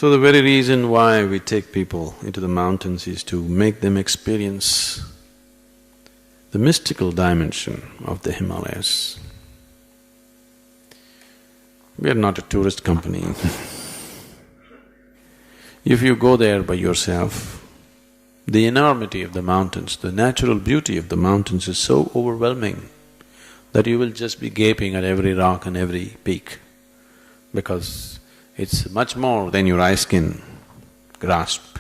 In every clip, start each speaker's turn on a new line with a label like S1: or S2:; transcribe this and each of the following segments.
S1: So the very reason why we take people into the mountains is to make them experience the mystical dimension of the Himalayas. We are not a tourist company. If you go there by yourself, the enormity of the mountains, the natural beauty of the mountains is so overwhelming that you will just be gaping at every rock and every peak, because it's much more than your eyes can grasp.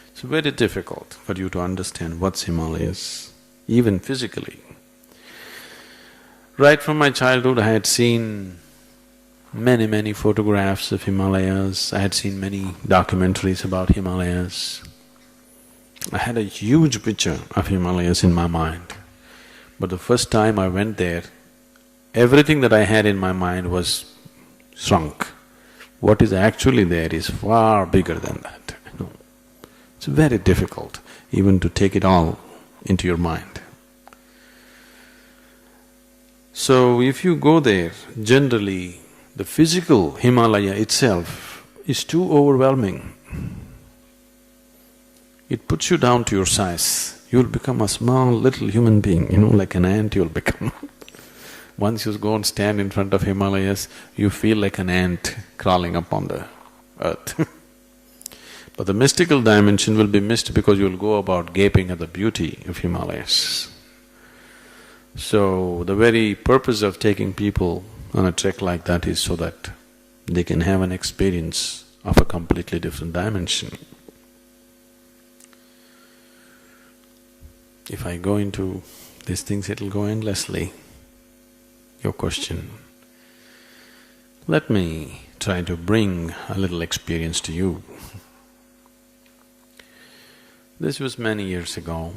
S1: It's very difficult for you to understand what's Himalayas, even physically. Right from my childhood, I had seen many photographs of Himalayas, I had seen many documentaries about Himalayas. I had a huge picture of Himalayas in my mind. But the first time I went there, everything that I had in my mind was shrunk. What is actually there is far bigger than that, you know. It's very difficult even to take it all into your mind. So if you go there, generally the physical Himalaya itself is too overwhelming. It puts you down to your size. You'll become a small little human being, you know, like an ant you'll become. Once you go and stand in front of Himalayas, you feel like an ant crawling up on the earth. But the mystical dimension will be missed because you'll go about gaping at the beauty of Himalayas. So, the very purpose of taking people on a trek like that is so that they can have an experience of a completely different dimension. If I go into these things, it'll go endlessly. Your question. Let me try to bring a little experience to you. This was many years ago.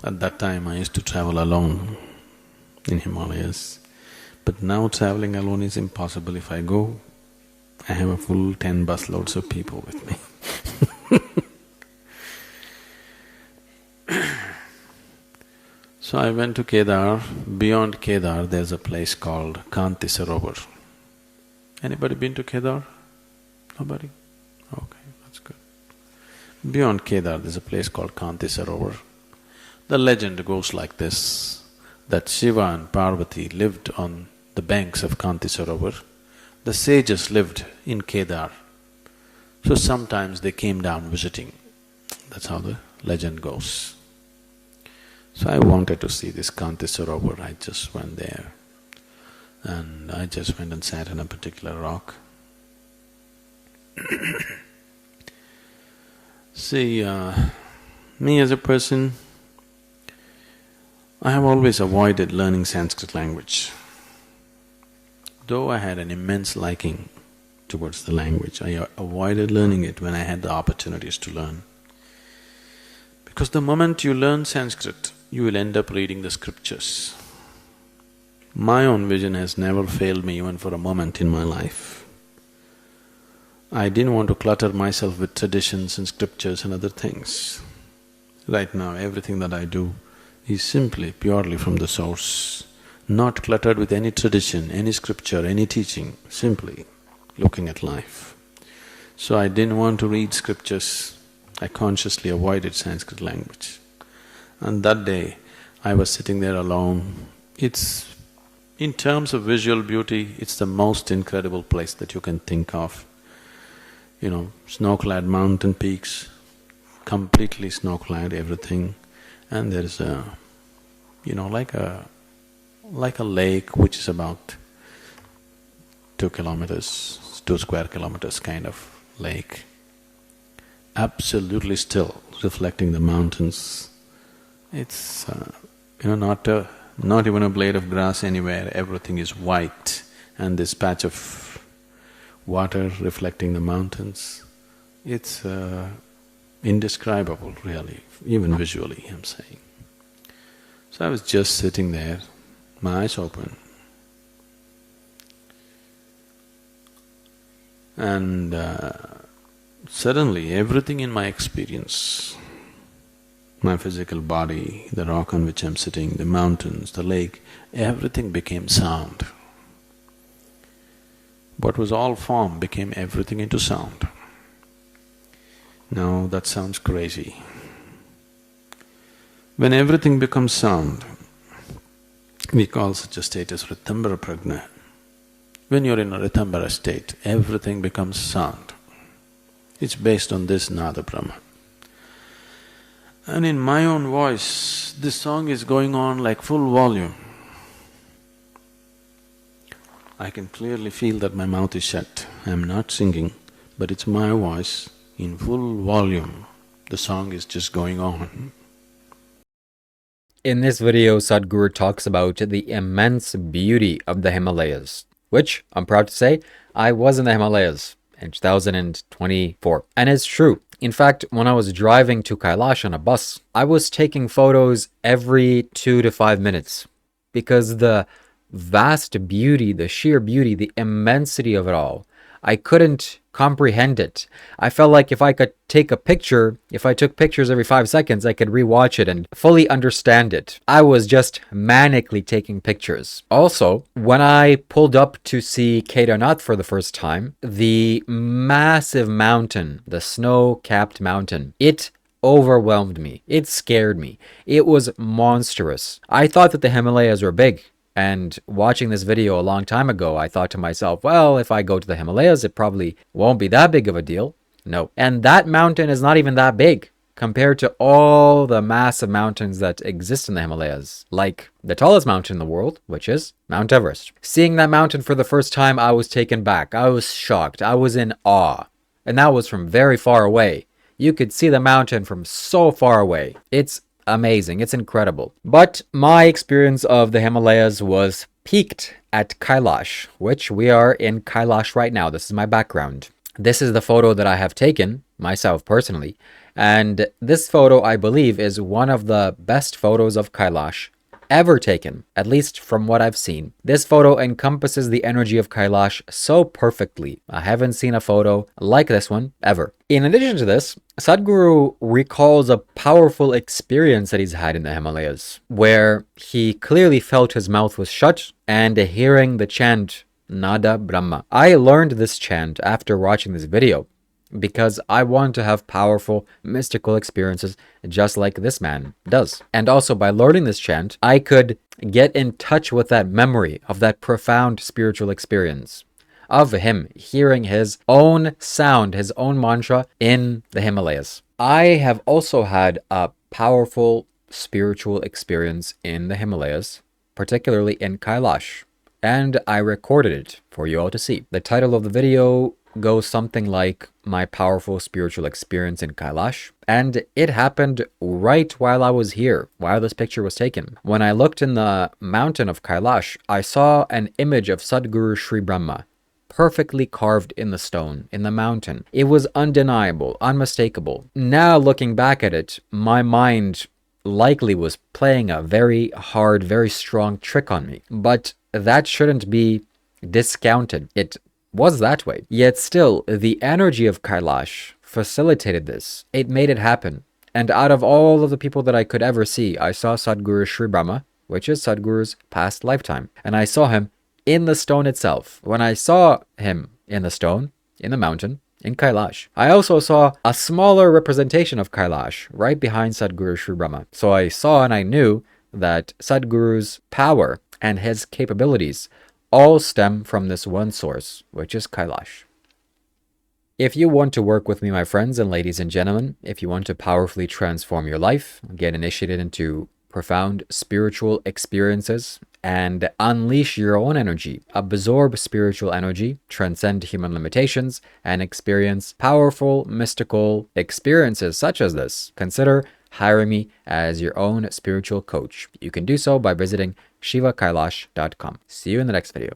S1: At that time I used to travel alone in Himalayas. But now traveling alone is impossible. If I go, I have a full 10 busloads of people with me. So I went to Kedar. Beyond Kedar there's a place called Kanti Sarovar. Anybody been to Kedar? Nobody? Okay, that's good. Beyond Kedar there's a place called Kanti Sarovar. The legend goes like this, that Shiva and Parvati lived on the banks of Kanti Sarovar. The sages lived in Kedar, so sometimes they came down visiting. That's how the legend goes. So I wanted to see this Kanti Sarovar. I just went there and I just went and sat on a particular rock. See, me as a person, I have always avoided learning Sanskrit language. Though I had an immense liking towards the language, I avoided learning it when I had the opportunities to learn. Because the moment you learn Sanskrit, you will end up reading the scriptures. My own vision has never failed me even for a moment in my life. I didn't want to clutter myself with traditions and scriptures and other things. Right now, everything that I do is simply, purely from the source, not cluttered with any tradition, any scripture, any teaching, simply looking at life. So I didn't want to read scriptures, I consciously avoided Sanskrit language. And that day, I was sitting there alone. It's… in terms of visual beauty, it's the most incredible place that you can think of. You know, snow-clad mountain peaks, completely snow-clad, everything. And there's a… you know, like a lake which is about 2 kilometers, 2 square kilometers kind of lake. Absolutely still, reflecting the mountains. It's, you know, not even a blade of grass anywhere, everything is white, and this patch of water reflecting the mountains. It's indescribable, really, even visually, I'm saying. So I was just sitting there, my eyes open. And suddenly everything in my experience, my physical body, the rock on which I'm sitting, the mountains, the lake, everything became sound. What was all form became everything into sound. Now that sounds crazy. When everything becomes sound, we call such a state as Ritambara Prajna. When you're in a Ritambara state, everything becomes sound. It's based on this Nada Brahma. And in my own voice, this song is going on like full volume. I can clearly feel that my mouth is shut. I'm not singing, but it's my voice in full volume. The song is just going on.
S2: In this video, Sadhguru talks about the immense beauty of the Himalayas, which, I'm proud to say, I was in the Himalayas in 2024. And it's true. In fact, when I was driving to Kailash on a bus, I was taking photos every 2 to 5 minutes because the vast beauty, the sheer beauty, the immensity of it all, I couldn't comprehend it. I felt like if I could take a picture, if I took pictures every 5 seconds, I could rewatch it and fully understand it. I was just manically taking pictures. Also, when I pulled up to see Kedarnath for the first time, the massive mountain, the snow-capped mountain, it overwhelmed me. It scared me. It was monstrous. I thought that the Himalayas were big. And watching this video a long time ago, I thought to myself, well, if I go to the Himalayas, it probably won't be that big of a deal. No. And that mountain is not even that big compared to all the massive mountains that exist in the Himalayas, like the tallest mountain in the world, which is Mount Everest. Seeing that mountain for the first time, I was taken back. I was shocked. I was in awe. And that was from very far away. You could see the mountain from so far away. It's amazing. It's incredible. But my experience of the Himalayas was peaked at Kailash, which we are in Kailash right now. This is my background. This is the photo that I have taken, myself personally. And this photo, I believe, is one of the best photos of Kailash ever taken, at least from what I've seen. This photo encompasses the energy of Kailash so perfectly. I haven't seen a photo like this one ever. In addition to this, Sadhguru recalls a powerful experience that he's had in the Himalayas, where he clearly felt his mouth was shut and hearing the chant Nada Brahma. I learned this chant after watching this video, because I want to have powerful, mystical experiences just like this man does. And also by learning this chant, I could get in touch with that memory of that profound spiritual experience of him hearing his own sound, his own mantra in the Himalayas. I have also had a powerful spiritual experience in the Himalayas, particularly in Kailash, and I recorded it for you all to see. The title of the video goes something like my powerful spiritual experience in Kailash, and it happened right while I was here, while this picture was taken. When I looked in the mountain of Kailash, I saw an image of Sadhguru Sri Brahma, perfectly carved in the stone, in the mountain. It was undeniable, unmistakable. Now looking back at it, my mind likely was playing a very hard, very strong trick on me, but that shouldn't be discounted. It was that way. Yet still, the energy of Kailash facilitated this. It made it happen. And out of all of the people that I could ever see, I saw Sadhguru Sri Brahma, which is Sadhguru's past lifetime. And I saw him in the stone itself. When I saw him in the stone, in the mountain, in Kailash, I also saw a smaller representation of Kailash right behind Sadhguru Sri Brahma. So I saw and I knew that Sadhguru's power and his capabilities all stem from this one source, which is Kailash. If you want to work with me, my friends and ladies and gentlemen, if you want to powerfully transform your life, get initiated into profound spiritual experiences, and unleash your own energy, absorb spiritual energy, transcend human limitations, and experience powerful, mystical experiences such as this, consider hiring me as your own spiritual coach. You can do so by visiting shivakailash.com. See you in the next video.